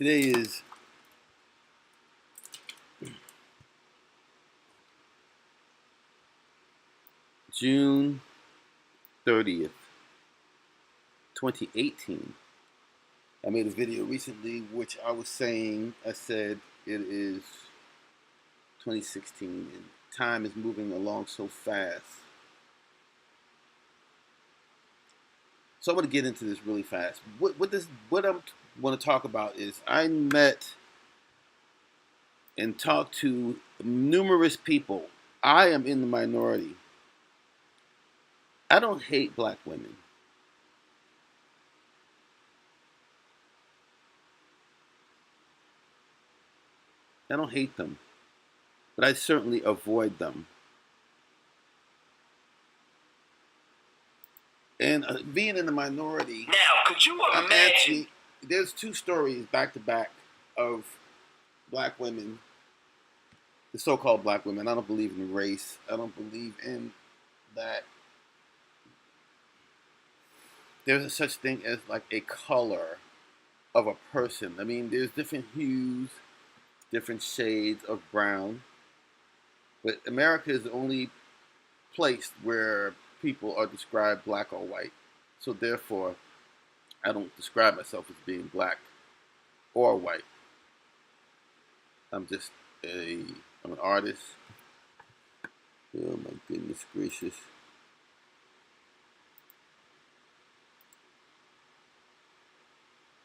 Today is June 30th, 2018. I made a video recently which I said it is 2016 and time is moving along so fast. So I'm going to get into this really fast. What I want to talk about is I met and talked to numerous people. I am in the minority. I don't hate black women. I don't hate them, but I certainly avoid them. And being in the minority, now, could you imagine? There's two stories back to back of black women, the so-called black women. I don't believe in race. I don't believe in that. There's a such thing as like a color of a person. I mean, there's different hues, different shades of brown. But America is the only place where people are described black or white. So therefore, I don't describe myself as being black or white. I'm an artist. Oh my goodness gracious.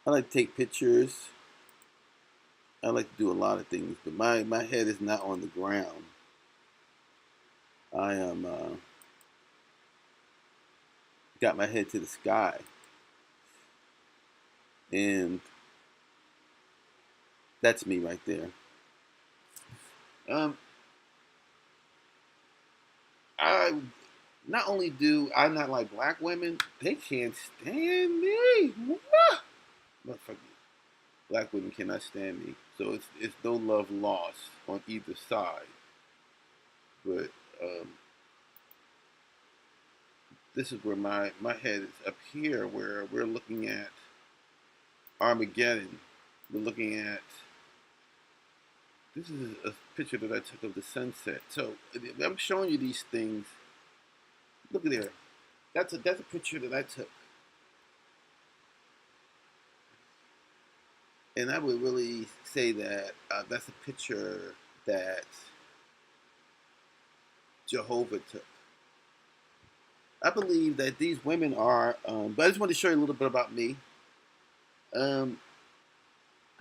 I like to take pictures. I like to do a lot of things, but my head is not on the ground. I am got my head to the sky, and that's me right there. I not only do I not like black women, they can't stand me. Motherfucker, black women cannot stand me. So it's no love lost on either side. But this is where my head is up here, where we're looking at Armageddon. We're looking at, this is a picture that I took of the sunset. So I'm showing you these things. Look at there. That's a picture that I took. And I would really say that that's a picture that Jehovah took. I believe that these women are, but I just want to show you a little bit about me. I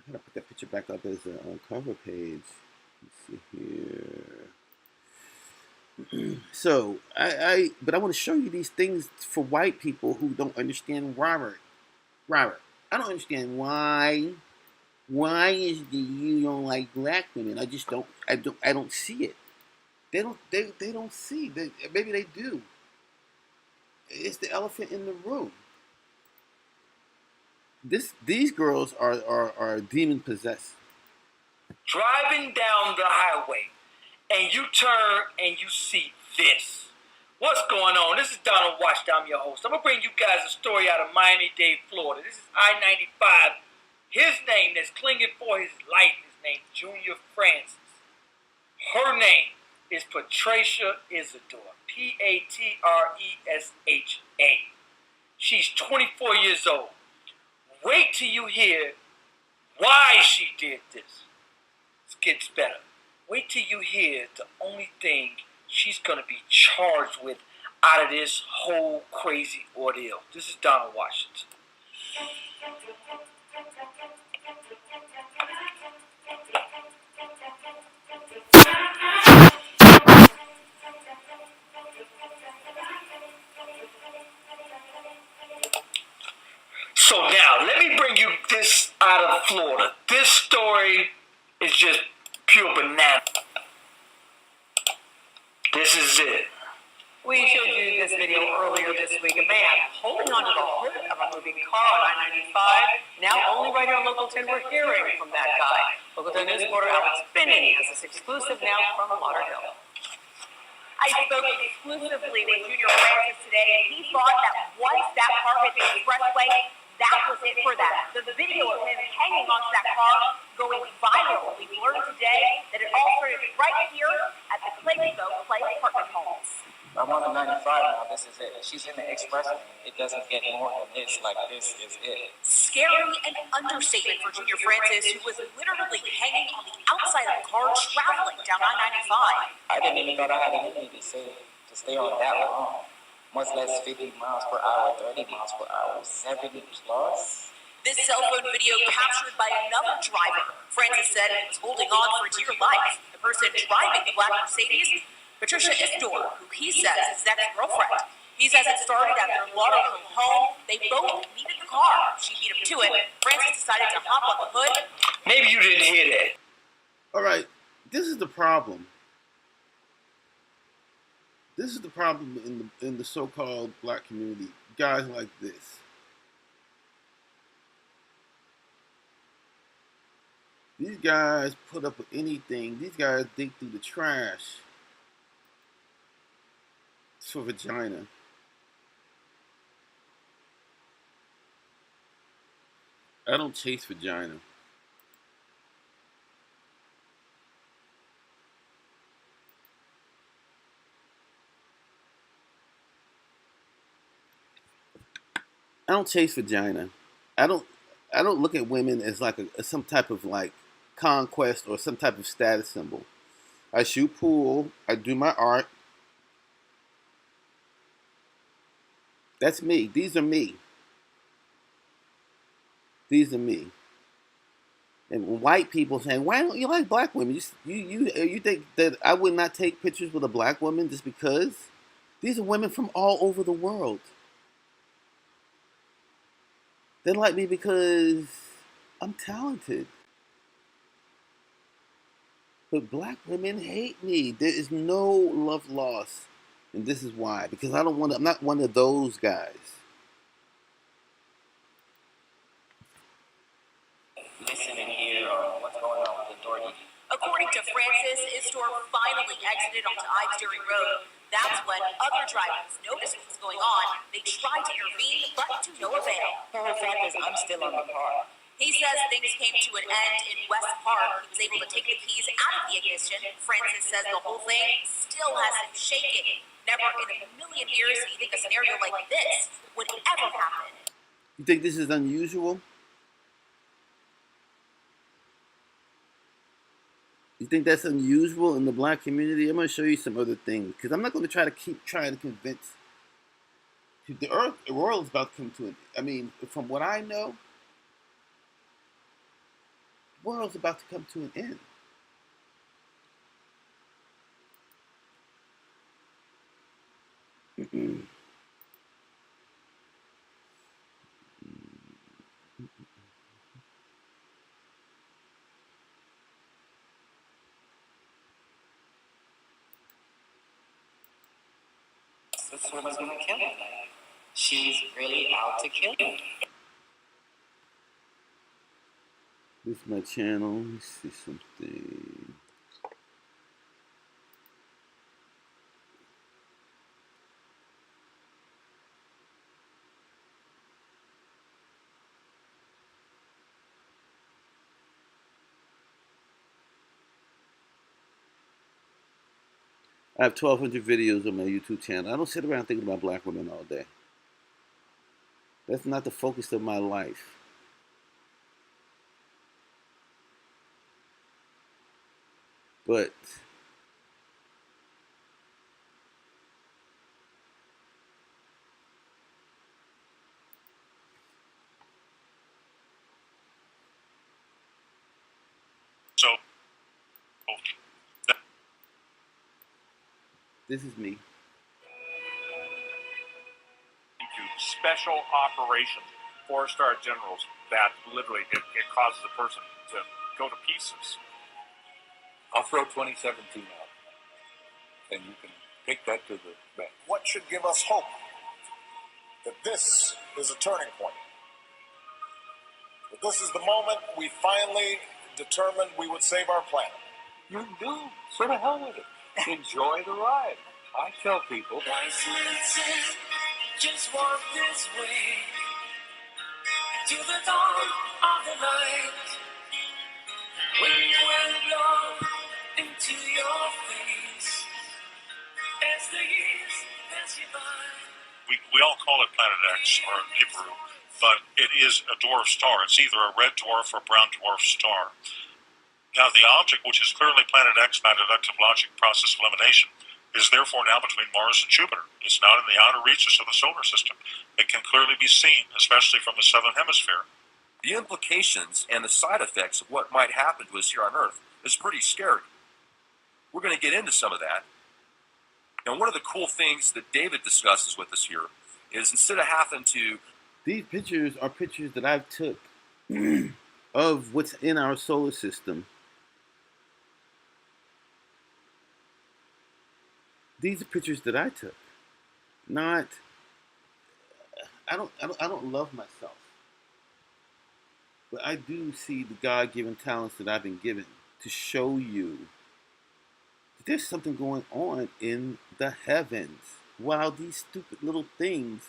gotta put that picture back up as a cover page. Let's see here. So, but I want to show you these things for white people who don't understand Robert. I don't understand why is it that you don't like black women? I don't see it. They don't see. Maybe they do. It's the elephant in the room. These girls are demon possessed. Driving down the highway, and you turn and you see this. What's going on? This is Donald Washington. I'm your host. I'm gonna bring you guys a story out of Miami-Dade, Florida. This is I-95. His name that's clinging for his life is named Junior Francis. Her name is Patricia Isidore. Patresa. She's 24 years old. Wait till you hear why she did this. It gets better. Wait till you hear the only thing she's going to be charged with out of this whole crazy ordeal. This is Donald Washington. So now, let me bring you this out of Florida. This story is just pure banana. This is it. We showed you this video earlier this week. A man holding onto the hood of a moving car on I-95. Now only right here on Local 10, we're hearing from that guy. Local 10 News reporter Alex Finney has this exclusive now from Lauderdale. I spoke exclusively with Junior Francis today, and he thought that once that car hit the expressway, That was it for that. The video of him hanging onto that car going viral. We've learned today that it all started right here at the Mgtow Play apartment homes. I'm on the 95 now. This is it. She's in the express lane. It doesn't get more than this. Like, this is it. Scary and understatement for Junior Francis, who was literally hanging on the outside of the car traveling down I-95. I didn't even thought I had it in me to stay on that long. Much less 50 miles per hour, 30 miles per hour, 70 plus. This cell phone video captured by another driver. Francis said he was holding on for dear life. The person driving the black Mercedes, Patricia Isdor, who he says is his ex-girlfriend. He says it started at their Lauderhill home. They both needed the car. She beat him to it. Francis decided to hop on the hood. Maybe you didn't hear that. All right, this is the problem. This is the problem in the so-called black community. Guys like this. These guys put up with anything. These guys dig through the trash for vagina. I don't chase vagina. I don't chase vagina. I don't look at women as like some type of like conquest or some type of status symbol. I shoot pool. I do my art. That's me. These are me. These are me. And white people saying, "Why don't you like black women? You think that I would not take pictures with a black woman just because?" These are women from all over the world. They like me because I'm talented. But black women hate me. There is no love lost. And this is why. Because I'm not one of those guys. Listen and hear what's going on with the authority. According to Francis, Isdor finally exited onto Ives Dairy Road. That's when other drivers noticed what was going on. They tried to intervene, but to no avail. The whole fact is I'm still on the car. He says things came to an end in West Park. He was able to take the keys out of the ignition. Francis says the whole thing still has him shaking. Never in a million years did he think a scenario like this would ever happen. You think this is unusual? You think that's unusual in the black community? I'm going to show you some other things. Because I'm not going to try to keep trying to convince. The world is about to come to an end. I mean, from what I know, the world's about to come to an end. This woman's gonna kill me. She's really out to kill me. This is my channel. Let's see something. I have 1,200 videos on my YouTube channel. I don't sit around thinking about black women all day. That's not the focus of my life. But this is me. Into special operations, 4-star generals that literally it causes a person to go to pieces. I'll throw 2017 out, and you can take that to the bank. What should give us hope? That this is a turning point. That this is the moment we finally determined we would save our planet. You do. So the hell with it. Enjoy the ride. I tell people. Just walk this way. to the dawn of the night, when you will blow into your face as the years pass you by. We all call it Planet X or Nibiru, but it is a dwarf star. It's either a red dwarf or a brown dwarf star. Now, the object, which is clearly Planet X by deductive logic process of elimination, is therefore now between Mars and Jupiter. It's not in the outer reaches of the solar system. It can clearly be seen, especially from the southern hemisphere. The implications and the side effects of what might happen to us here on Earth is pretty scary. We're going to get into some of that. And one of the cool things that David discusses with us here is instead of having to... These pictures are pictures that I took of what's in our solar system. These are pictures that I took. Not... I don't love myself. But I do see the God-given talents that I've been given to show you that there's something going on in the heavens. Wow, these stupid little things.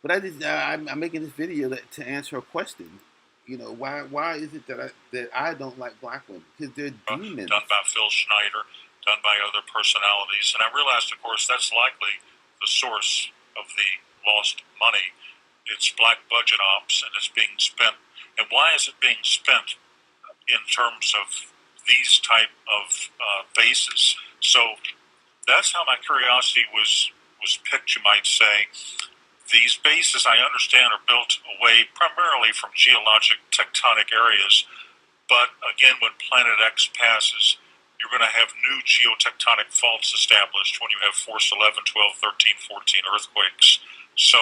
But I'm making this video to answer a question. You know, why is it that I don't like black women? Because they're demons. Done by Phil Schneider, done by other personalities. And I realized, of course, that's likely the source of the lost money. It's black budget ops, and it's being spent. And why is it being spent in terms of these type of bases? So that's how my curiosity was picked, you might say. These bases, I understand, are built away primarily from geologic tectonic areas. But again, when Planet X passes, you're going to have new geotectonic faults established when you have force 11, 12, 13, 14 earthquakes. So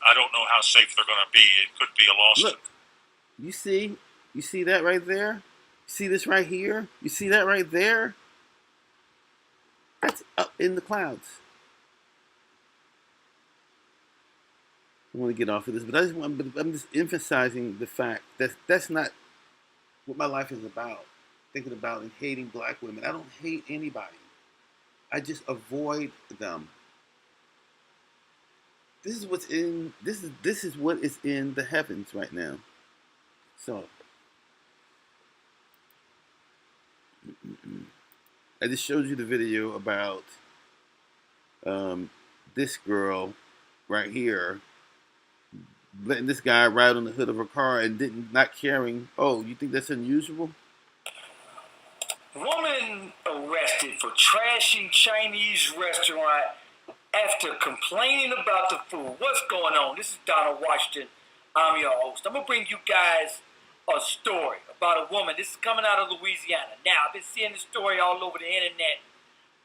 I don't know how safe they're going to be. It could be a lost... Look, you see that right there? You see this right here? You see that right there? That's up in the clouds. I want to get off of this, but I'm just emphasizing the fact that that's not what my life is about. Thinking about and hating black women. I don't hate anybody. I just avoid them. This is what's in this is what is in the heavens right now. So I just showed you the video about this girl right here letting this guy ride on the hood of her car and not caring. Oh, you think that's unusual? Woman arrested for trashing Chinese restaurant after complaining about the food. What's going on? This is Donald Washington. I'm your host. I'm going to bring you guys a story about a woman. This is coming out of Louisiana. Now, I've been seeing this story all over the internet.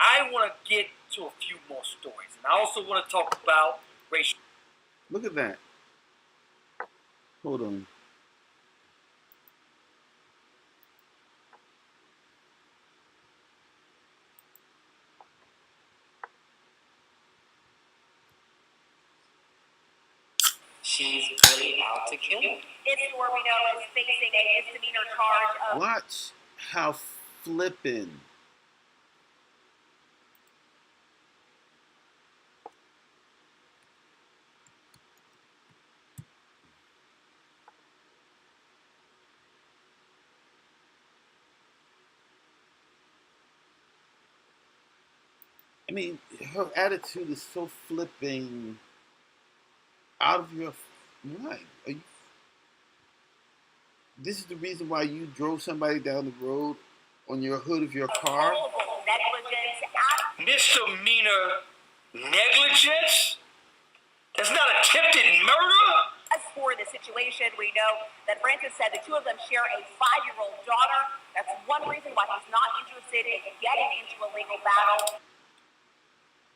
I want to get to a few more stories. And I also want to talk about racial... Look at that. Hold on. She's really out to kill him. This story we know is facing a misdemeanor charge of... Watch how flippin'. I mean, her attitude is so flipping out of your mind. This is the reason why you drove somebody down the road on your hood of your car? Misdemeanor negligence? That's not attempted murder? As for the situation, we know that Francis said the two of them share a 5-year-old daughter. That's one reason why he's not interested in getting into a legal battle.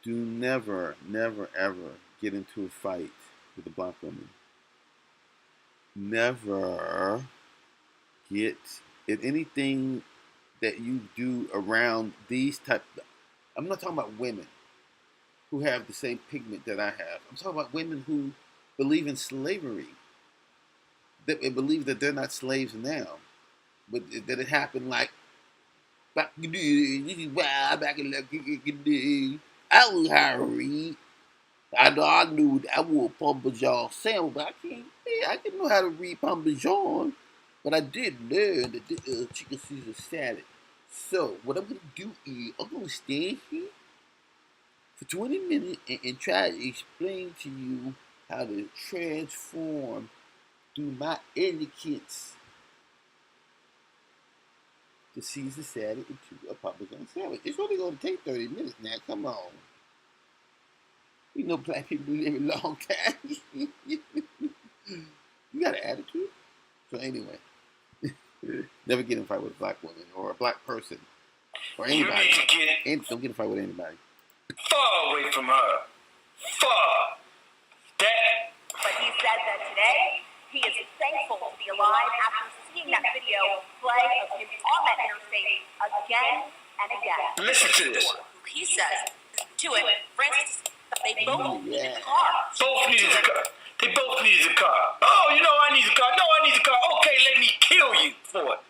Do never, never, ever get into a fight with a black woman. Never get in anything that you do around these type. I'm not talking about women who have the same pigment that I have. I'm talking about women who believe in slavery. That believe that they're not slaves now, but that it happened like back in the day. I was Harry. I know I knew that I would pump y'all sandwich, but I can't Yeah, I didn't know how to read Parmesan, but I did learn that the chicken Caesar salad. So what I'm gonna do is I'm gonna stand here for 20 minutes and try to explain to you how to transform through my elegance the Caesar salad into a Parmesan sandwich. It's only gonna take 30 minutes now. Come on. You know black people live a long time. You got an attitude. So anyway, never get in a fight with a black woman or a black person or You anybody. need to get And don't get in a fight with anybody. far away from her. Far. That. But he said that today he is thankful to be alive after seeing that video play of him on that interstate again and again. Listen to this. Who he says to it, Francis, they both needed Yeah. the car. Both needed a car. They both needed a car. Oh, you know I need a car. No, I need a car. Okay, let me kill you for it.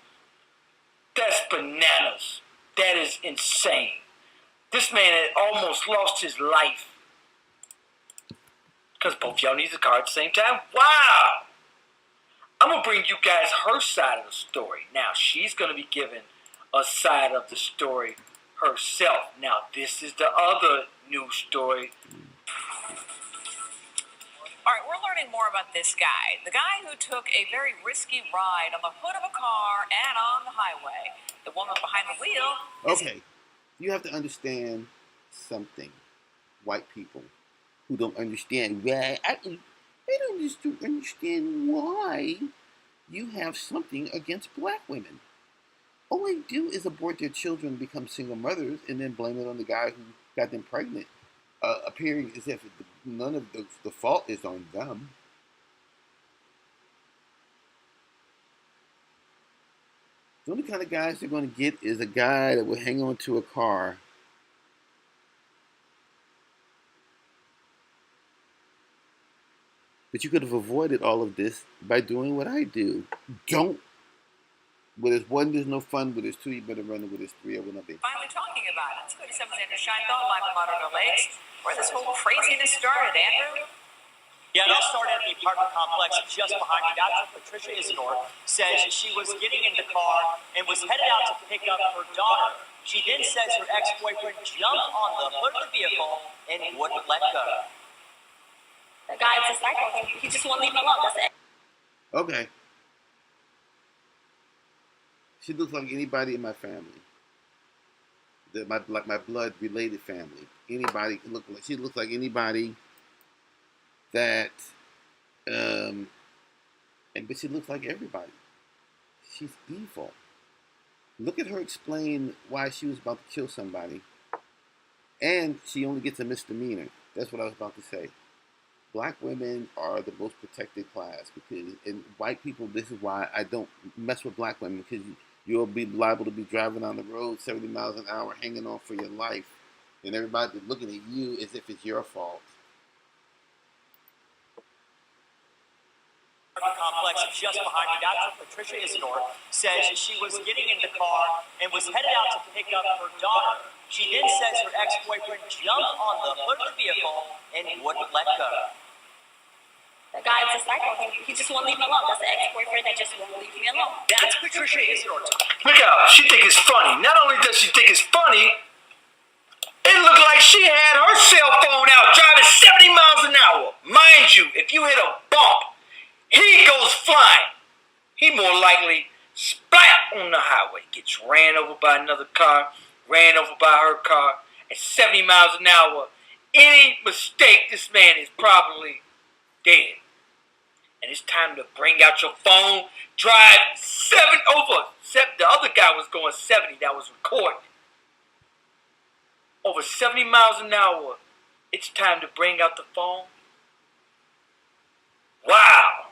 That's bananas. That is insane. This man had almost lost his life because both y'all need a car at the same time. Wow. I'm going to bring you guys her side of the story. Now, she's going to be given a side of the story herself. Now, this is the other news story. All right, we're learning more about this guy. The guy who took a very risky ride on the hood of a car and on the highway. The woman behind the wheel. Okay. You have to understand something. White people who don't understand why. They don't just understand why you have something against black women. All they do is abort their children, become single mothers, and then blame it on the guy who got them pregnant, appearing as if none of the fault is on them. The only kind of guys they're going to get is a guy that will hang on to a car but you could have avoided all of this by doing what I do. Don't. Where there's one, there's no fun. Where there's two, you better run it. Where there's three, I will not be. Finally talking about it. Let's go to 7's Andrew Scheinfeld, live from Lauderdale Lakes, where this whole craziness started. Andrew? Yeah, it all started at the apartment complex just behind me. Dr. Patricia Isidore says she was getting in the car and was headed out to pick up her daughter. She then says her ex-boyfriend jumped on the hood of the vehicle and wouldn't let go. The guy's a psycho. He just won't leave him alone. That's it. Okay. She looks like anybody in my family. Like my blood related family. Anybody can look like. She looks like anybody that. But she looks like everybody. She's evil. Look at her explain why she was about to kill somebody. And she only gets a misdemeanor. That's what I was about to say. Black women are the most protected class because, and white people, this is why I don't mess with black women, because you'll be liable to be driving on the road 70 miles an hour hanging on for your life. And everybody's looking at you as if it's your fault. Complex just behind me. Dr. Patricia Isidore says she was getting in the car and was headed out to pick up her daughter. She then says her ex-boyfriend jumped on the hood of the vehicle and wouldn't let go. The guy's a psycho. He just won't leave him alone. That's the ex-boyfriend that just won't leave me alone. That's Patricia Isidore. Look out. She think it's funny. Not only does she think it's funny, it looked like she had her cell phone out driving 70 miles an hour. Mind you, if you hit a bump, he goes flying. He more likely splat on the highway, gets ran over by another car, ran over by her car at 70 miles an hour. Any mistake, this man is probably dead. And it's time to bring out your phone, drive the other guy was going 70, that was recorded. Over 70 miles an hour, it's time to bring out the phone. Wow.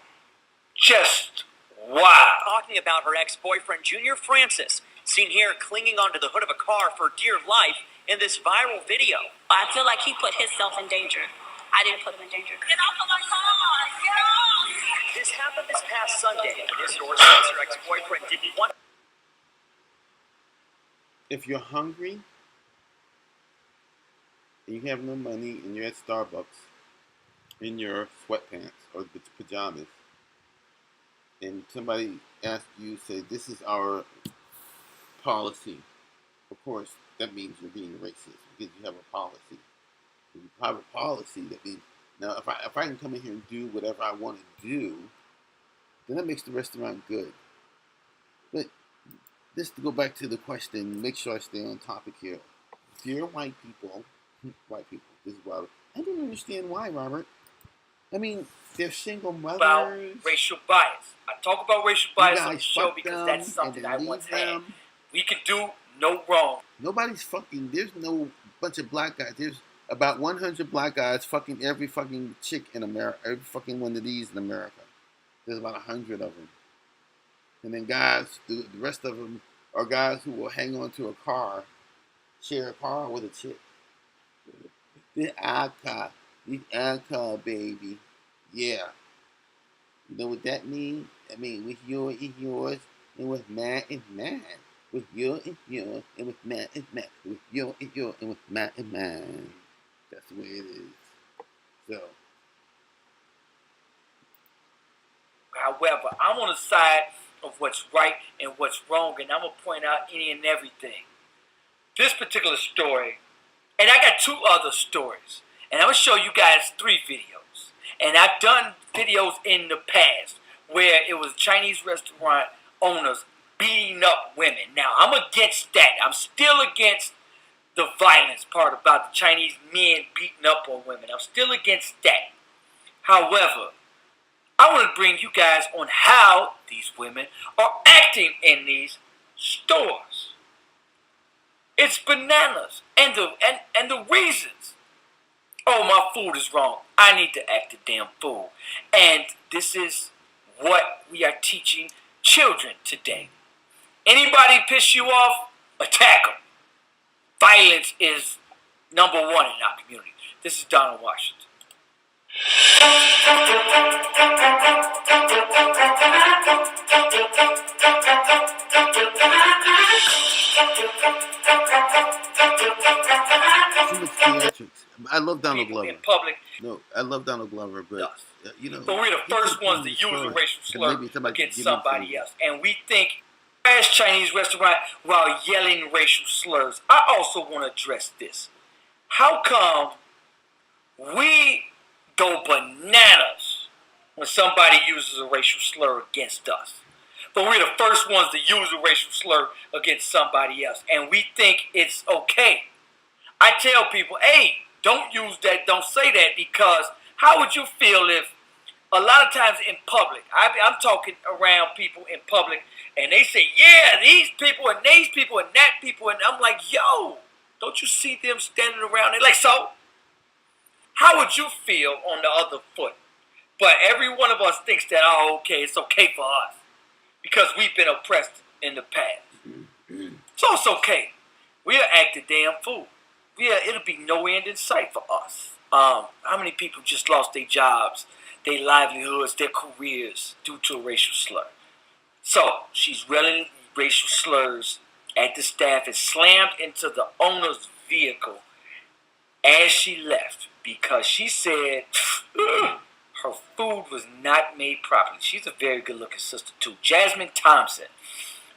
Just wow. Talking about her ex-boyfriend, Junior Francis, seen here clinging onto the hood of a car for dear life in this viral video. I feel like he put himself in danger. I didn't put him in danger. Get off of my car! Get off! This happened this past Sunday when Isidore says her ex-boyfriend didn't want. If you're hungry and you have no money and you're at Starbucks in your sweatpants or pajamas and somebody asks you, say, this is our policy. Of course, that means you're being racist because you have a policy. If you have a policy, that means now if I can come in here and do whatever I want to do, then that makes the restaurant good. But just to go back to the question, make sure I stay on topic here. Dear white people, this is why I don't understand why, Robert. I mean, they're single mothers. About racial bias. I talk about racial bias on the guys show fuck because them that's and something then I leave once had. them. We can do no wrong. Nobody's fucking. There's no bunch of black guys. There's about 100 black guys fucking every fucking chick in America. Every fucking one of these in America. There's about 100 of them. And then guys, the rest of them are guys who will hang on to a car, share a car with a chick. This our car, baby. Yeah. You know what that means? I mean, with yours is yours, and with mine is mine. With yours is yours, and with mine is mine. With yours is yours, and with mine is mine. That's the way it is. So. However, I'm on the side of what's right and what's wrong, and I'm going to point out any and everything. This particular story, and I got 2 other stories, and I'm going to show you guys 3 videos. And I've done videos in the past where it was Chinese restaurant owners beating up women. Now, I'm against that. I'm still against the violence part about the Chinese men beating up on women. I'm still against that. However, I want to bring you guys on how these women are acting in these stores. It's bananas. And the reasons. Oh, my food is wrong. I need to act a damn fool. And this is what we are teaching children today. Anybody piss you off, attack them. Violence is number 1 in our community. This is Donald Washington. I love Donald Glover. In public. No, I love Donald Glover, but you know. But we're the first ones to use a racial slur against somebody else, and we think as Chinese restaurant while yelling racial slurs. I also want to address this. How come we go bananas when somebody uses a racial slur against us? But we're the first ones to use a racial slur against somebody else, and we think it's okay. I tell people, hey, don't use that, don't say that, because how would you feel if a lot of times in public, I'm talking around people in public, and they say, yeah, these people and that people, and I'm like, yo, don't you see them standing around? They're like, so? How would you feel on the other foot? But every one of us thinks that, oh, okay, it's okay for us because we've been oppressed in the past. So it's okay. We'll act a damn fool. It'll be no end in sight for us. How many people just lost their jobs, their livelihoods, their careers due to a racial slur? So she's yelling racial slurs at the staff and slammed into the owner's vehicle as she left because she said her food was not made properly. She's a very good-looking sister, too. Jasmine Thompson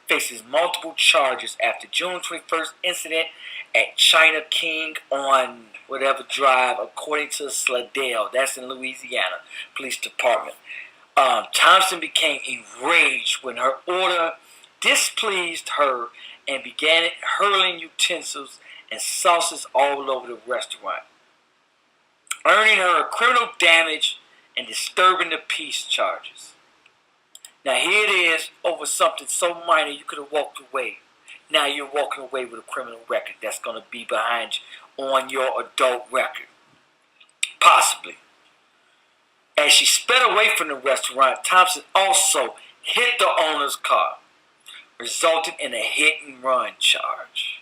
faces multiple charges after June 21st incident at China King on whatever drive, according to Slidell. That's in Louisiana Police Department. Thompson became enraged when her order displeased her and began hurling utensils and sauces all over the restaurant, earning her criminal damage and disturbing the peace charges. Now here it is over something so minor you could have walked away. Now you're walking away with a criminal record that's going to be behind you on your adult record. Possibly. As she sped away from the restaurant, Thompson also hit the owner's car, resulting in a hit and run charge.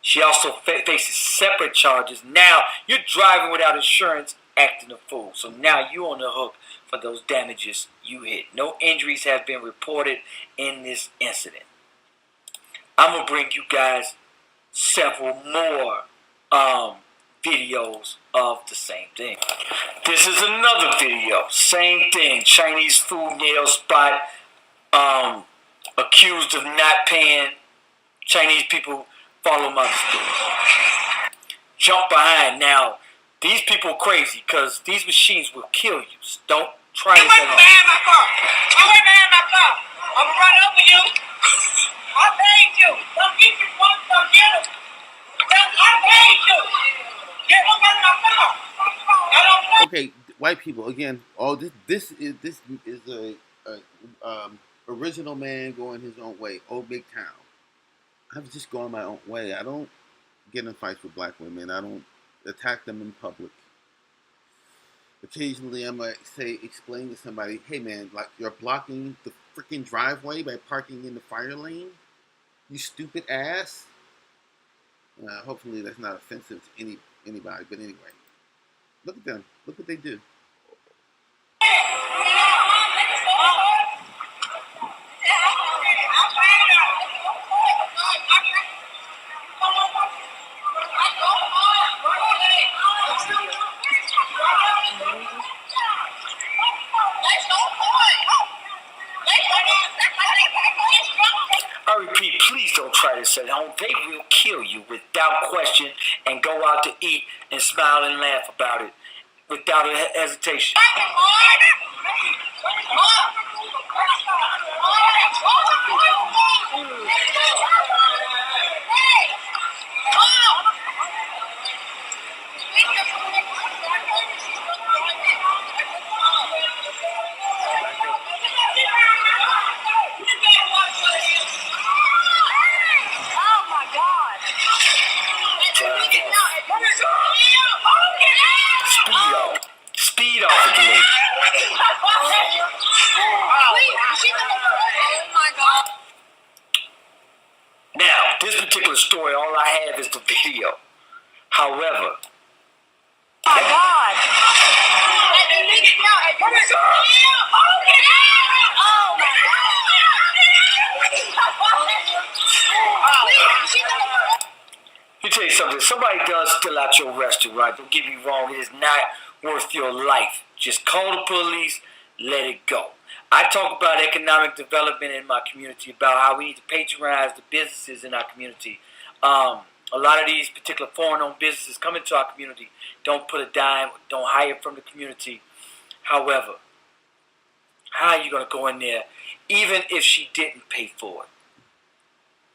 She also faces separate charges. Now you're driving without insurance, acting a fool. So now you're on the hook for those damages you hit. No injuries have been reported in this incident. I'm going to bring you guys several more videos of the same thing. This is another video. Same thing. Chinese food nail spot. Accused of not paying. Chinese people follow my jump behind. Now, these people crazy because these machines will kill you. Don't try this at home. my car. You went behind my car. I'm gonna run over you. I paid you. Don't get your phone. Don't get him. I paid you. Get him in my car. I don't. Okay, white people again. Oh, this is a original man going his own way. Old Mgtow. I'm just going my own way. I don't get in fights with black women. I don't attack them in public. Occasionally, I might explain to somebody, "Hey, man, like you're blocking the freaking driveway by parking in the fire lane. You stupid ass." Hopefully, that's not offensive to anybody. But anyway, look at them. Look what they do. I repeat, please don't try this at home. They will kill you without question and go out to eat and smile and laugh about it without a hesitation. Oh my God! Speed off of the lake. Oh my God! Now, this particular story, all I have is the video. However, Oh my God! Oh my God! let me tell you something. If somebody does steal out your restaurant, don't get me wrong, it is not worth your life. Just call the police, let it go. I talk about economic development in my community, about how we need to patronize the businesses in our community. A lot of these particular foreign-owned businesses come into our community, don't put a dime, don't hire from the community. However, how are you going to go in there, even if she didn't pay for it?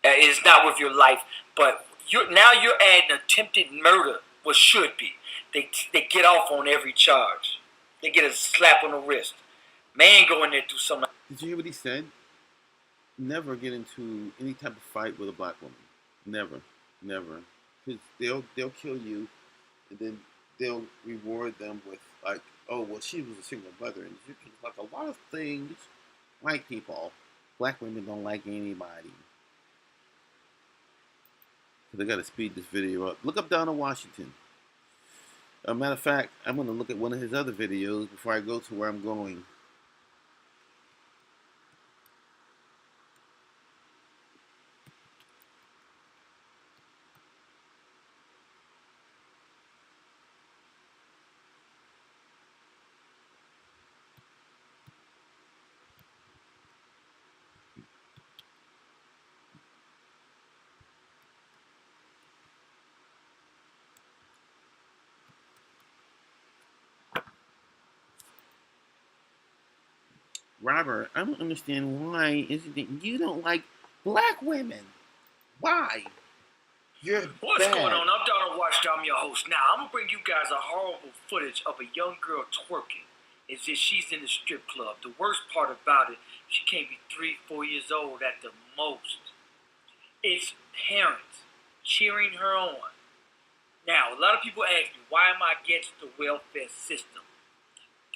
It's not worth your life, but now you're adding attempted murder, what should be. They get off on every charge. They get a slap on the wrist. Man, go in there and do something. Did you hear what he said? Never get into any type of fight with a black woman. Never, never. Because they'll kill you, and then they'll reward them with like, oh well, she was a single mother, and like a lot of things. White people, black women don't like anybody. So they got to speed this video up. Look up Donald Washington. Matter of fact, I'm going to look at one of his other videos before I go to where I'm going. Robert, I don't understand why is it that you don't like black women? Why? You're What's bad. going on? I'm Donald Washington. I'm your host. Now, I'm going to bring you guys a horrible footage of a young girl twerking as if she's in the strip club. The worst part about it, she can't be 3-4 years old at the most. It's parents cheering her on. Now, a lot of people ask me, why am I against the welfare system?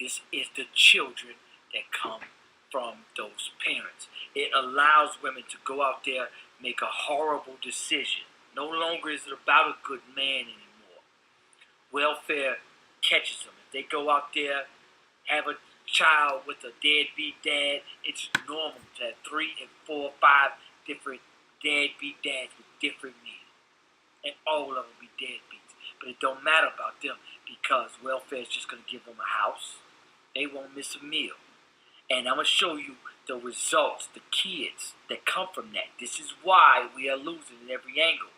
This is the children that come from those parents. It allows women to go out there, make a horrible decision. No longer is it about a good man anymore. Welfare catches them. If they go out there, have a child with a deadbeat dad, it's normal to have 3 and 4, 5 different deadbeat dads with different men. And all of them be deadbeats. But it don't matter about them because welfare is just going to give them a house. They won't miss a meal. And I'm going to show you the results, the kids that come from that. This is why we are losing in every angle.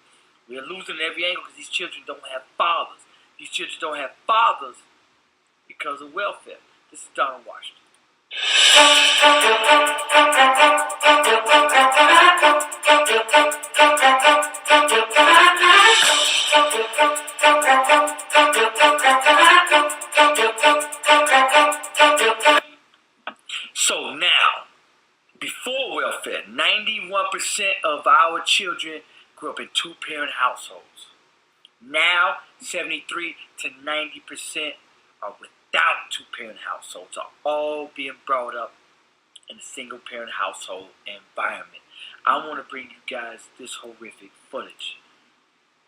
We are losing in every angle because these children don't have fathers. These children don't have fathers because of welfare. This is Donald Washington. So now, before welfare, 91% of our children grew up in two-parent households. Now, 73 to 90% are without two-parent households, are all being brought up in a single-parent household environment. I want to bring you guys this horrific footage.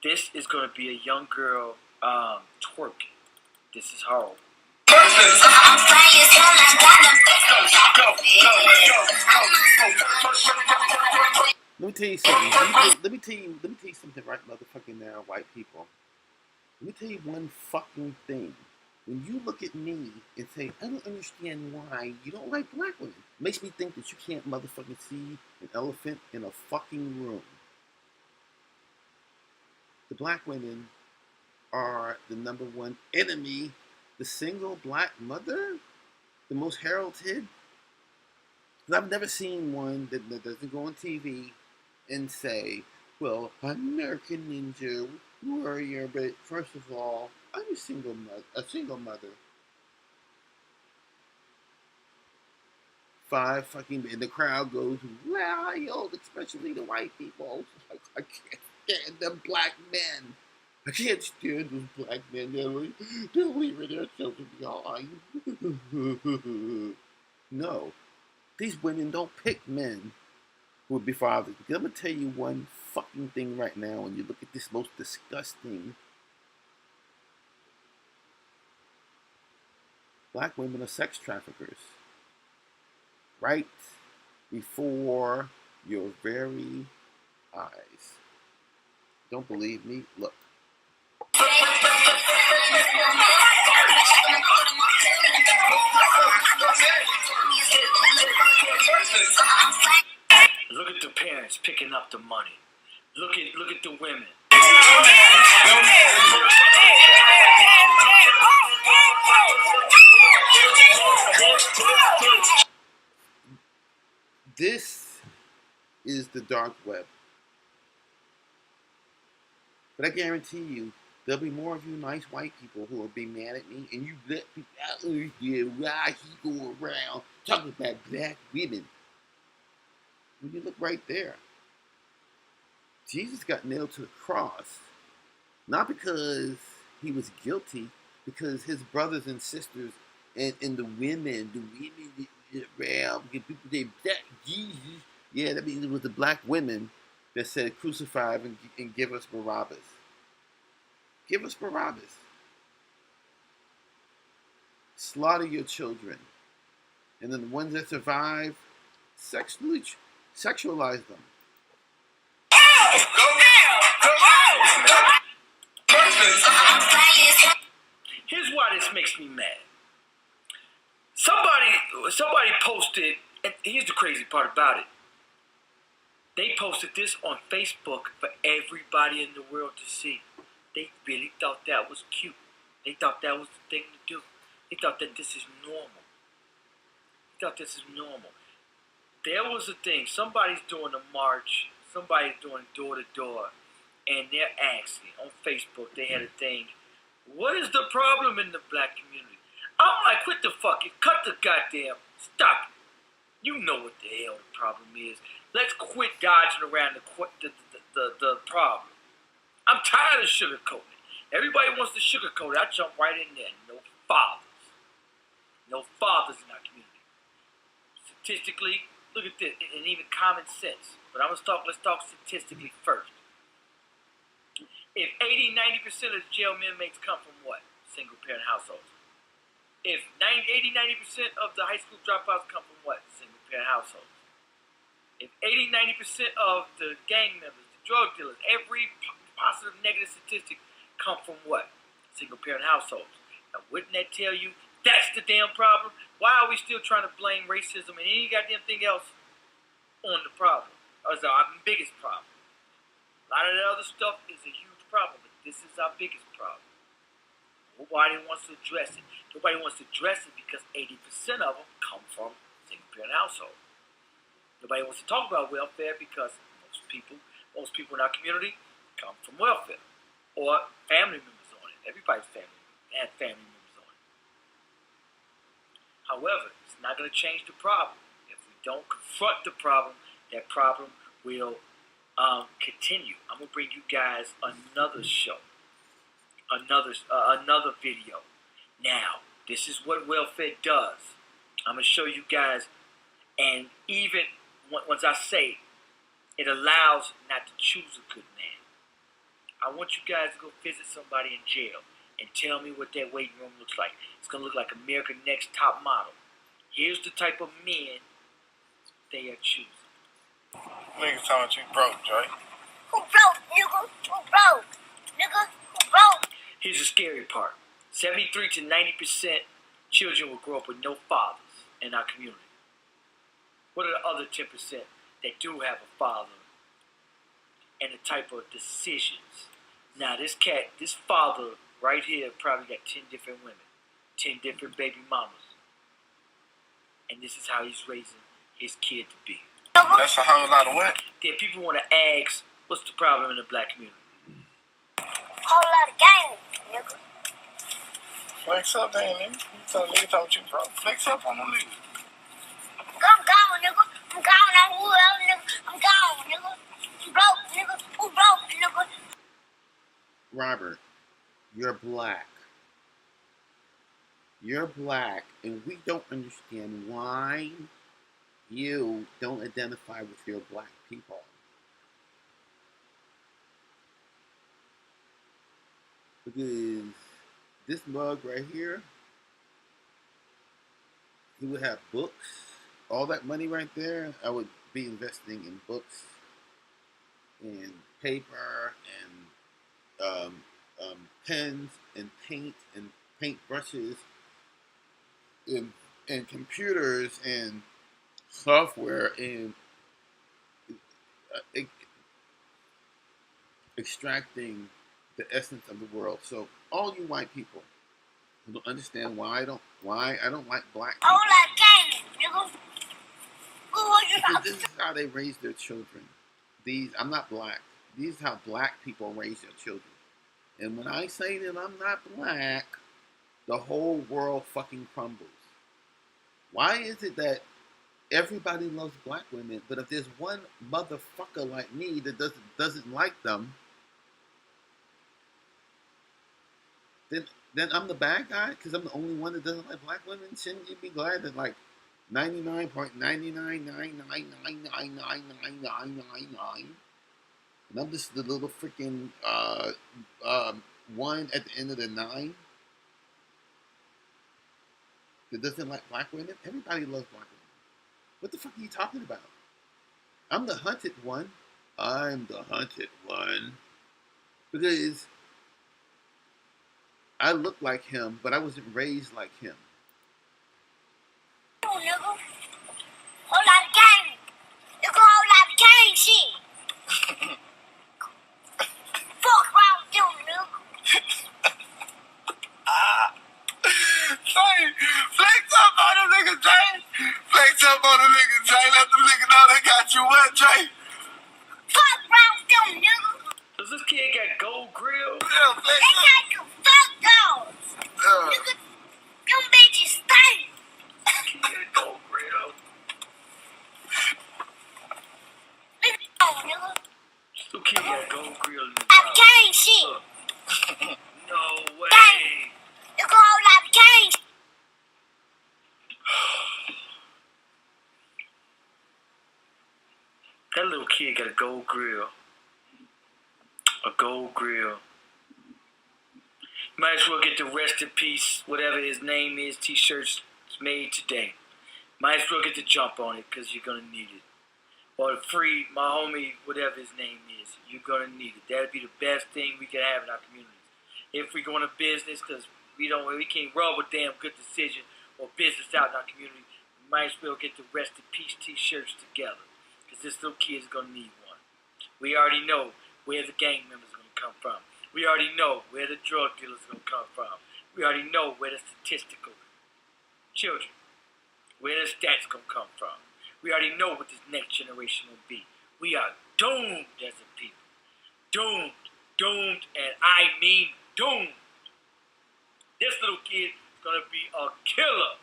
This is going to be a young girl twerking. This is horrible. Let me tell you something. Let me tell you something right motherfucking now, white people. Let me tell you one fucking thing. When you look at me and say, I don't understand why you don't like black women, it makes me think that you can't motherfucking see an elephant in a fucking room. The black women are the number one enemy. The single black mother, the most heralded. I've never seen one that doesn't go on TV and say, well, I'm American Ninja Warrior, but first of all, I'm a single mother. Five fucking, and the crowd goes wild, especially the white people. I can't stand them black men. I can't stand those black men. They're leaving their children behind. No, these women don't pick men who would be fathers. Because I'm gonna tell you one fucking thing right now. When you look at this most disgusting, black women are sex traffickers. Right before your very eyes. Don't believe me? Look. Look at the parents picking up the money. Look at the women. This is the dark web. But I guarantee you, there'll be more of you nice white people who will be mad at me, and you let people out here why he go around talking about black women. When you look right there, Jesus got nailed to the cross, not because he was guilty, because his brothers and sisters and the women around, people they black Jesus. Yeah, that means it was the black women that said crucify and give us Barabbas. Give us Barabbas. Slaughter your children. And then the ones that survive, sexualize them. Here's why this makes me mad. Somebody posted, and here's the crazy part about it. They posted this on Facebook for everybody in the world to see. They really thought that was cute. They thought that was the thing to do. They thought that this is normal. There was a thing. Somebody's doing a march. Somebody's doing door to door. And they're asking on Facebook, they had a thing, what is the problem in the black community? I'm like, what the fuck? Cut the goddamn, stop it. You know what the hell the problem is. Let's quit dodging around the problem. I'm tired of sugarcoating it. Everybody wants to sugarcoat it. I jump right in there. No fathers. No fathers in our community. Statistically, look at this, and even common sense. But let's talk statistically first. If 80-90% of the jail inmates come from what? Single-parent households. If 80-90% of the high school dropouts come from what? Single-parent households. If 80-90% of the gang members, the drug dealers, every positive, negative statistic come from what? Single parent households. Now, wouldn't that tell you that's the damn problem? Why are we still trying to blame racism and any goddamn thing else on the problem? Or is our biggest problem? A lot of that other stuff is a huge problem, but this is our biggest problem. Nobody wants to address it. Nobody wants to address it because 80% of them come from single parent households. Nobody wants to talk about welfare because most people in our community come from welfare or family members on it. Everybody's family has family members on it. However, it's not going to change the problem. If we don't confront the problem, that problem will continue. I'm going to bring you guys another show, another video. Now, this is what welfare does. I'm going to show you guys, and even once I say it allows not to choose a good man. I want you guys to go visit somebody in jail and tell me what that waiting room looks like. It's going to look like America's Next Top Model. Here's the type of men they are choosing. Niggas telling you broke, Jay. Who broke, nigga? Who broke? Nigga, who broke? Here's the scary part. 73 to 90% children will grow up with no fathers in our community. What are the other 10% that do have a father and the type of decisions? Now, this father right here probably got 10 different women, 10 different baby mamas. And this is how he's raising his kid to be. That's a whole lot of what? Then people want to ask, what's the problem in the black community? Whole lot of gang, nigga. Flex up, then, nigga. You tell nigga talk you, bro. Flex up on the nigga. I'm gone, nigga. I'm gone. I'm whoever, nigga. I'm gone, nigga. I'm broke, nigga. Who broke, nigga? Robert, you're black. You're black, and we don't understand why you don't identify with your black people. Because this mug right here, he would have books. All that money right there, I would be investing in books and paper and pens and paint brushes and computers and software and extracting the essence of the world. So all you white people who don't understand why I don't like black people. Whole lot of gang, nigga. Who was you Because talking this is how they raise their children. I'm not black. These is how black people raise their children. And when I say that I'm not black, the whole world fucking crumbles. Why is it that everybody loves black women, but if there's one motherfucker like me that doesn't like them, then I'm the bad guy because I'm the only one that doesn't like black women? Shouldn't you be glad that like 99.9999999999, and I'm just the little freaking one at the end of the 9 that doesn't like black women? Everybody loves black women. What the fuck are you talking about? I'm the hunted one. I'm the hunted one. Because I look like him, but I wasn't raised like him. Oh, nigga. Whole lot of gang. Nigga, whole lot of gang shit. Fuck around with them, nigga. Jay, flex up on the nigga, Jay. Flex up on the nigga, Jay. Let the nigga know they got you wet, Jay. Fuck around with them, nigga. Does this kid got gold grill? Yeah, flex They up. got the fuck dogs. Nigga, them bitches stink. Kid got gold grill. Nigga. This kid got gold grill in his I'm mouth. gang shit. No way. Gang. Nigga, whole lot of gang shit. That little kid got a gold grill. A gold grill. Might as well get the rest in peace, whatever his name is, t-shirts made today. Might as well get the jump on it, because you're going to need it. Or free my homie, whatever his name is, you're going to need it. That'd be the best thing we can have in our communities. if we go into business, because we can't rub a damn good decision or business out in our community. We might as well get the Rest in Peace t-shirts together, because this little kid is going to need one. We already know where the gang members are going to come from. We already know where the drug dealers are going to come from. We already know where the statistical children, where the stats going to come from. We already know what this next generation will be. We are doomed as a people. Doomed. Doomed, and I mean doomed. This little kid is going to be a killer.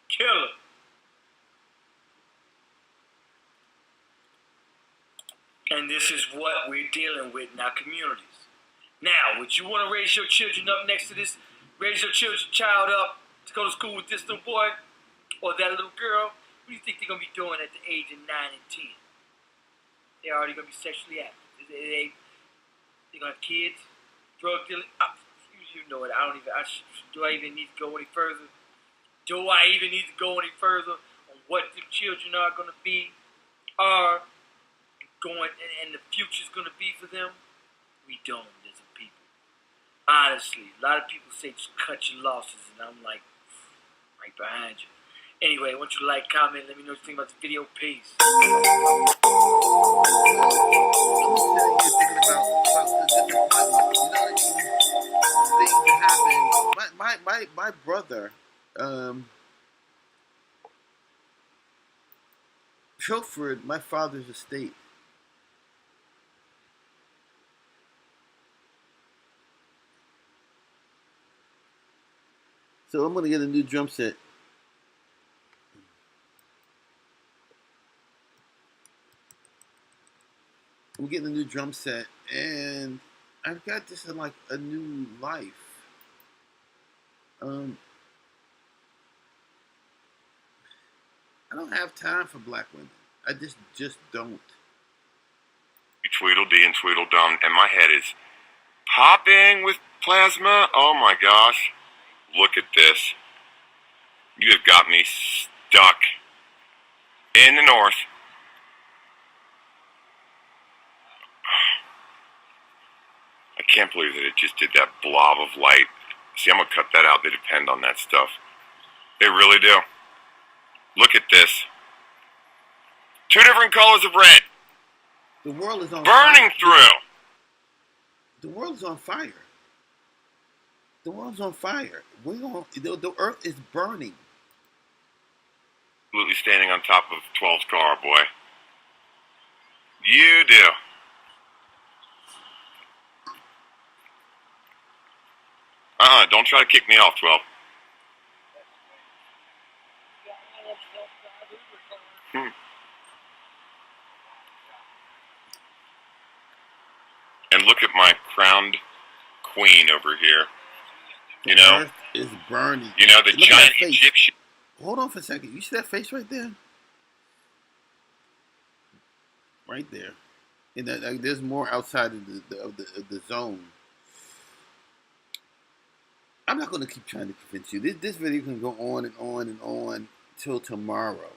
Killer. And this is what we're dealing with in our communities. Now, would you want to raise your children up next to this? Raise your child up to go to school with this little boy or that little girl? What do you think they're going to be doing at the age of 9 and 10? They're already going to be sexually active. They're going to have kids, drug dealing. You know it. Do I even need to go any further? Do I even need to go any further on what the children are going to be, are going, and the future's going to be for them? We don't as a people. Honestly, a lot of people say just cut your losses, and I'm like, right behind you. Anyway, I want you to like, comment, let me know what you think about the video. Peace. My brother pilfered my father's estate. So I'm gonna get a new drum set. I'm getting a new drum set, and I've got this in like a new life. I don't have time for black women. I just don't. Tweedledee and Tweedledum, and my head is popping with plasma. Oh my gosh. Look at this. You have got me stuck in the north. I can't believe that it just did that blob of light. See, I'm going to cut that out. They depend on that stuff. They really do. Look at this. 2 different colors of red. The world is on burning fire. Through. The world is on fire. The world's on fire. The earth is burning. Absolutely standing on top of 12's car, boy. You do. Don't try to kick me off, 12. And look at my crowned queen over here. You know? Earth is burning. You know, the giant Egyptian. Hold on for a second. You see that face right there? Right there. And there's more outside of the zone. I'm not going to keep trying to convince you. This video can go on and on and on till tomorrow.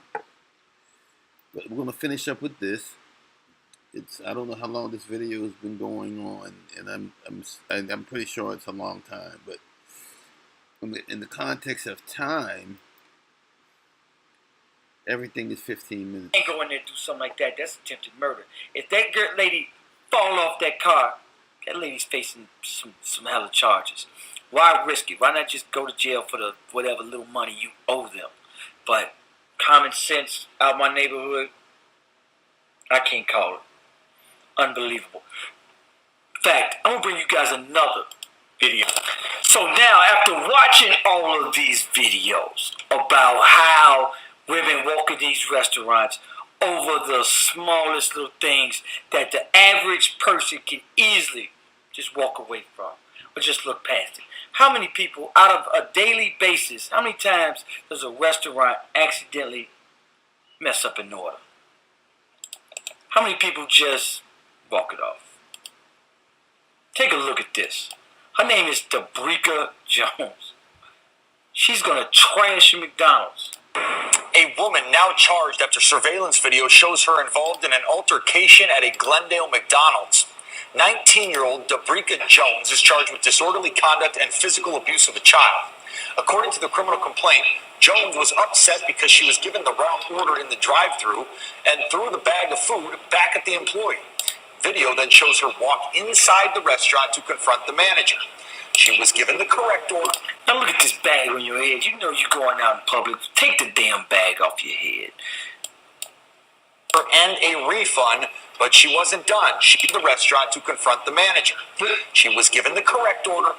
But we're going to finish up with this. I don't know how long this video has been going on, and I'm pretty sure it's a long time. But in the context of time, everything is 15 minutes. Ain't go in there and do something like that. That's attempted murder. If that girl lady fall off that car, that lady's facing some hella charges. Why risk it? Why not just go to jail for the whatever little money you owe them? But common sense out my neighborhood, I can't call it. Unbelievable. In fact, I'm going to bring you guys another video. So now, after watching all of these videos about how women walk in these restaurants over the smallest little things that the average person can easily just walk away from or just look past it. How many people out of a daily basis, how many times does a restaurant accidentally mess up an order? How many people just walk it off? Take a look at this. Her name is Debrica Jones. She's going to trash McDonald's. A woman now charged after surveillance video shows her involved in an altercation at a Glendale McDonald's. 19-year-old Dabrika Jones is charged with disorderly conduct and physical abuse of a child. According to the criminal complaint, Jones was upset because she was given the wrong order in the drive-thru and threw the bag of food back at the employee. Video then shows her walk inside the restaurant to confront the manager. She was given the correct order. Now look at this bag on your head. You know you're going out in public. Take the damn bag off your head. And a refund, but she wasn't done. She went to the restaurant to confront the manager. She was given the correct order.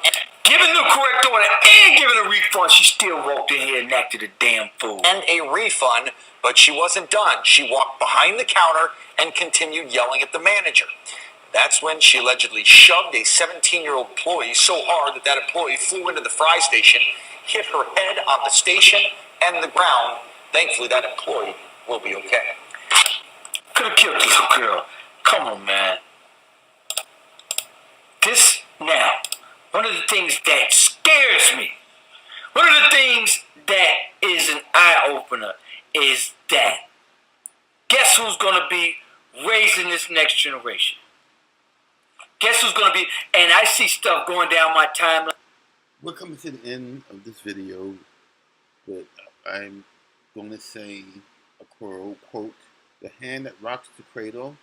Given the correct order and given a refund, she still walked in here and acted a damn fool. And a refund, but she wasn't done. She walked behind the counter and continued yelling at the manager. That's when she allegedly shoved a 17-year-old employee so hard that employee flew into the fry station, hit her head on the station and the ground. Thankfully, that employee will be okay. Could have killed this little girl. Come on, man. This, now, one of the things that scares me, one of the things that is an eye-opener is that guess who's going to be raising this next generation? Guess who's going to be, and I see stuff going down my timeline. We're coming to the end of this video, but I'm going to say a quote, "The hand that rocks the cradle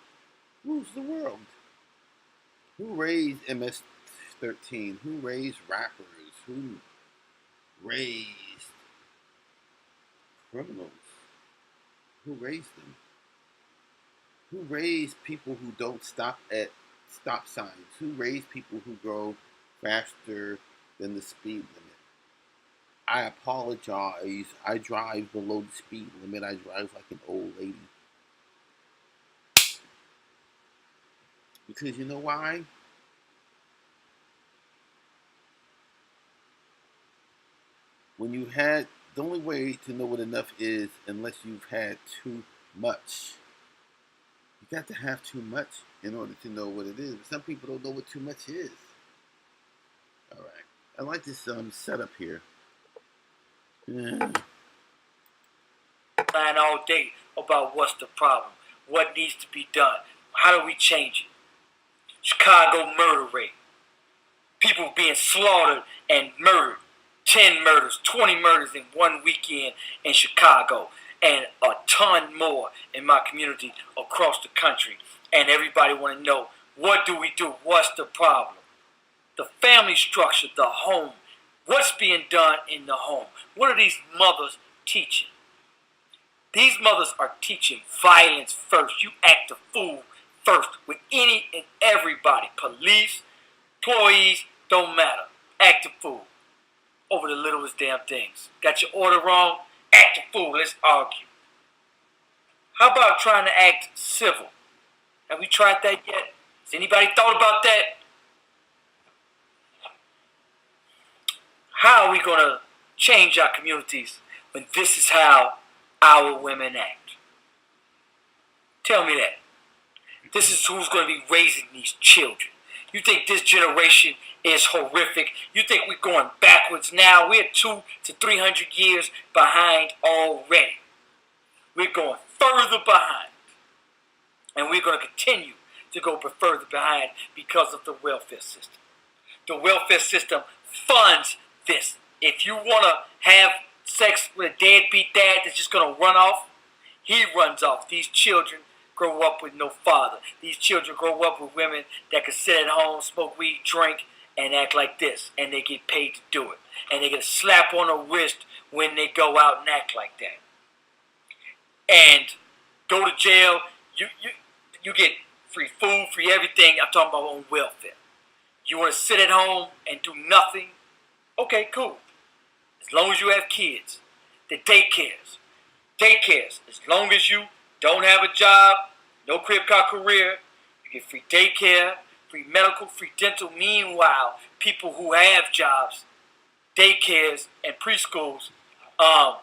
rules the world." Who raised MS-13? Who raised rappers? Who raised criminals? Who raised them? Who raised people who don't stop at stop signs? Who raised people who go faster than the speed limit? I apologize. I drive below the speed limit. I drive like an old lady. Because you know why? When you had, the only way to know what enough is unless you've had too much. You got to have too much in order to know what it is. Some people don't know what too much is. All right. I like this setup here. All day about what's the problem, what needs to be done, how do we change it? Chicago murder rate, people being slaughtered and murdered, 10 murders, 20 murders in one weekend in Chicago, and a ton more in my community across the country. And everybody want to know, what do we do? What's the problem? The family structure, the home, what's being done in the home? What are these mothers teaching? These mothers are teaching violence first. You act a fool first with any and everybody. Police, employees, don't matter. Act a fool over the littlest damn things. Got your order wrong? Act a fool. Let's argue. How about trying to act civil? Have we tried that yet? Has anybody thought about that? How are we going to change our communities when this is how our women act? Tell me that. This is who's going to be raising these children. You think this generation is horrific? You think we're going backwards now? We're 200 to 300 years behind already. We're going further behind. And we're going to continue to go further behind because of the welfare system. The welfare system funds this. If you want to have sex with a deadbeat dad that's just going to run off, he runs off. These children grow up with no father. These children grow up with women that can sit at home, smoke weed, drink, and act like this. And they get paid to do it. And they get a slap on the wrist when they go out and act like that. And go to jail. You get free food, free everything. I'm talking about on welfare. You want to sit at home and do nothing? Okay, cool. As long as you have kids. The daycares. Daycares. As long as you don't have a job, no crib car career, you get free daycare, free medical, free dental. Meanwhile, people who have jobs, daycares, and preschools are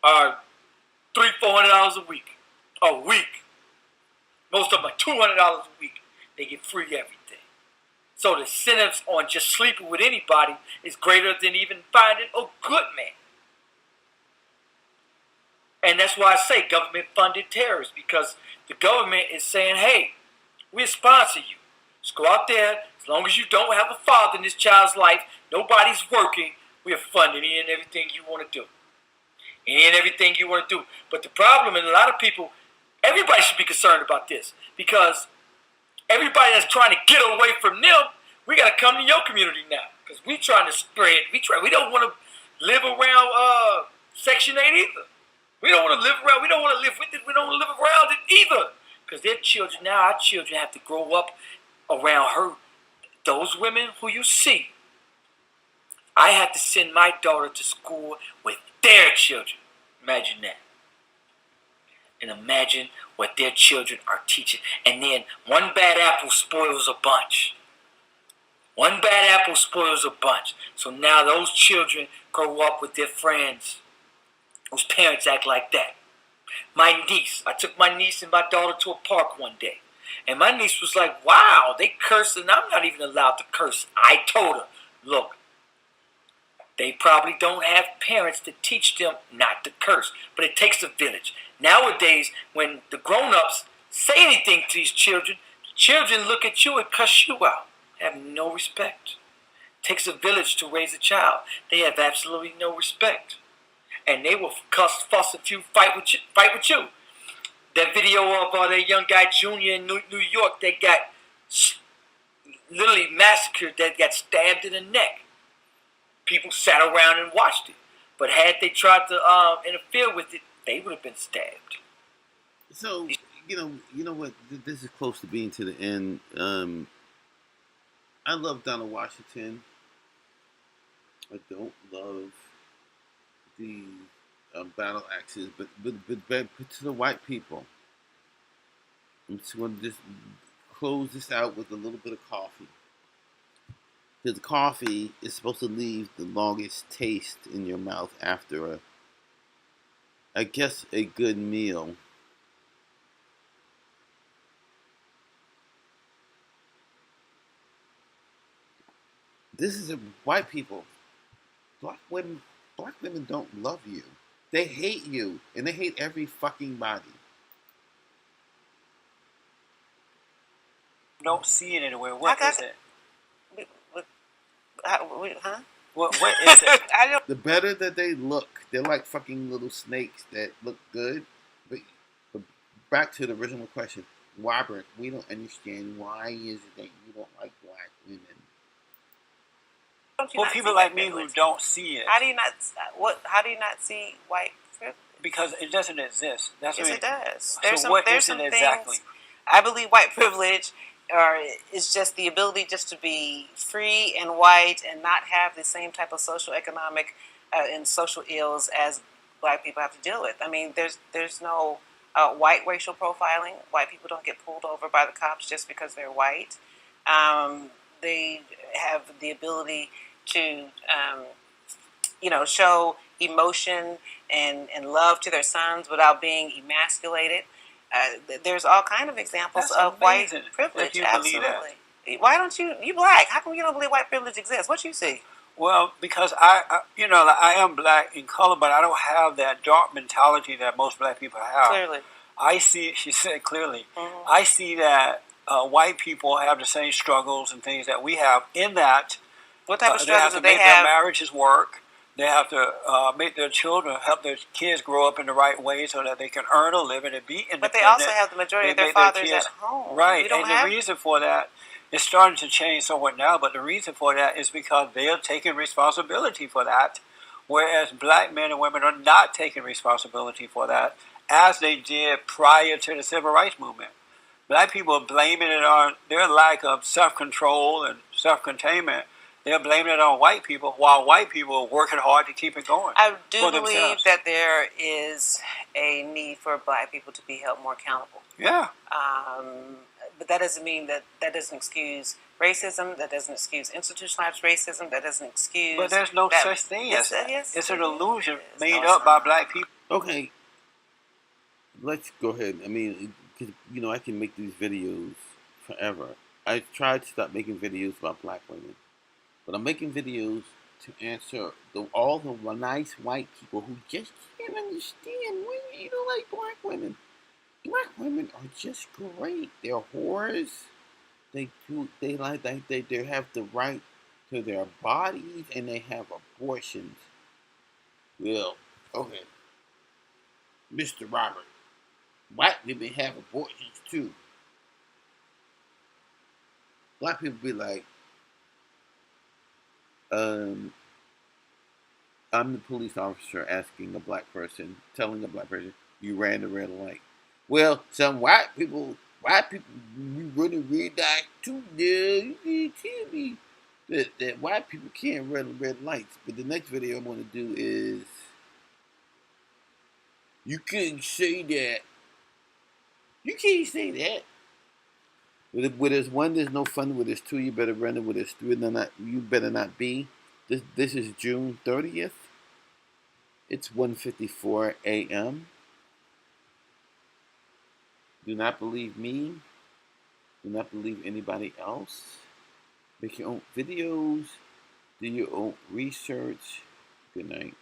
$300-400 a week. A week. Most of them are $200 a week. They get free everything. So the incentives on just sleeping with anybody is greater than even finding a good man. And that's why I say government-funded terrorists, because the government is saying, hey, we'll sponsor you. Just go out there. As long as you don't have a father in this child's life, nobody's working, we are funding any and everything you want to do. Any and everything you want to do. But the problem, and a lot of people, everybody should be concerned about this. Because everybody that's trying to get away from them, we got to come to your community now. Because we trying to spread. We don't want to live around Section 8 either. We don't want to live around. We don't want to live with it. We don't want to live around it either. Because their children, now our children have to grow up around her. Those women who you see. I had to send my daughter to school with their children. Imagine that. And imagine what their children are teaching. And then one bad apple spoils a bunch. One bad apple spoils a bunch. So now those children grow up with their friends whose parents act like that. My niece, I took my niece and my daughter to a park one day. And my niece was like, wow, they curse and I'm not even allowed to curse. I told her, look, they probably don't have parents to teach them not to curse. But it takes a village. Nowadays, when the grown-ups say anything to these children, the children look at you and cuss you out. They have no respect. It takes a village to raise a child. They have absolutely no respect. And they will fuss if you fight with you. That video of that young guy Junior in New York that got literally massacred, that got stabbed in the neck. People sat around and watched it. But had they tried to interfere with it, they would have been stabbed. So, you know what? This is close to being to the end. I love Donald Washington. I don't love the battle axes, but to the white people. I'm just going to just close this out with a little bit of coffee. Because coffee is supposed to leave the longest taste in your mouth after I guess a good meal. This is a white people. Black women don't love you. They hate you, and they hate every fucking body. Don't see it anywhere. What is it? Huh? What is it? I don't. The better that they look, they're like fucking little snakes that look good. But back to the original question, Robert, we don't understand why is it that you don't like black women. For people like me who don't see it. How do you not? How do you not see white privilege? Because it doesn't exist. That's yes, what it does. So There's some, what there's is some it things, exactly? I believe white privilege is just the ability just to be free and white and not have the same type of social, economic, and social ills as black people have to deal with. I mean, there's no white racial profiling. White people don't get pulled over by the cops just because they're white. They have the ability to, show emotion and love to their sons without being emasculated. There's all kind of examples of white privilege. If you Absolutely. believe that. Why don't you black? How come you don't believe white privilege exists? What you see? Well, because I am black in color, but I don't have that dark mentality that most black people have. Clearly. I see, she said clearly, Mm-hmm. I see that white people have the same struggles and things that we have in that. What type of They have struggles to do they make their have? marriages work. They have to make their children, help their kids grow up in the right way so that they can earn a living and be independent. But they also have the majority of their make fathers kids, at home. Right, We don't and have. the reason for that is starting to change somewhat now, but the reason for that is because they are taking responsibility for that, whereas black men and women are not taking responsibility for that, as they did prior to the Civil Rights Movement. Black people are blaming it on their lack of self-control and self-containment. They're blaming it on white people, while white people are working hard to keep it going. I do for believe themselves. that there is a need for black people to be held more accountable. Yeah. But that doesn't mean that doesn't excuse racism. That doesn't excuse institutionalized racism. That doesn't excuse. But there's no that, such thing yes, as that. yes, It's an it illusion is. made No, up by black people. Okay, let's go ahead. I mean, cause, I can make these videos forever. I tried to stop making videos about black women, but I'm making videos to answer all the nice white people who just can't understand why you don't like black women. Black women are just great. They're whores. they have the right to their bodies and they have abortions. Well, okay, Mr. Robert, white women have abortions too. Black people be like, um, I'm the police officer asking a black person, telling a black person, you ran the red light. Well, some white people, you running red light too. Yeah, you need to tell me that white people can't run red lights. But the next video I'm going to do is, you couldn't say that. You can't say that. Where there's one, there's no fun. Where there's two, you better run it. Where there's three, you better not be. This is June 30th. It's 1:54 a.m. Do not believe me. Do not believe anybody else. Make your own videos. Do your own research. Good night.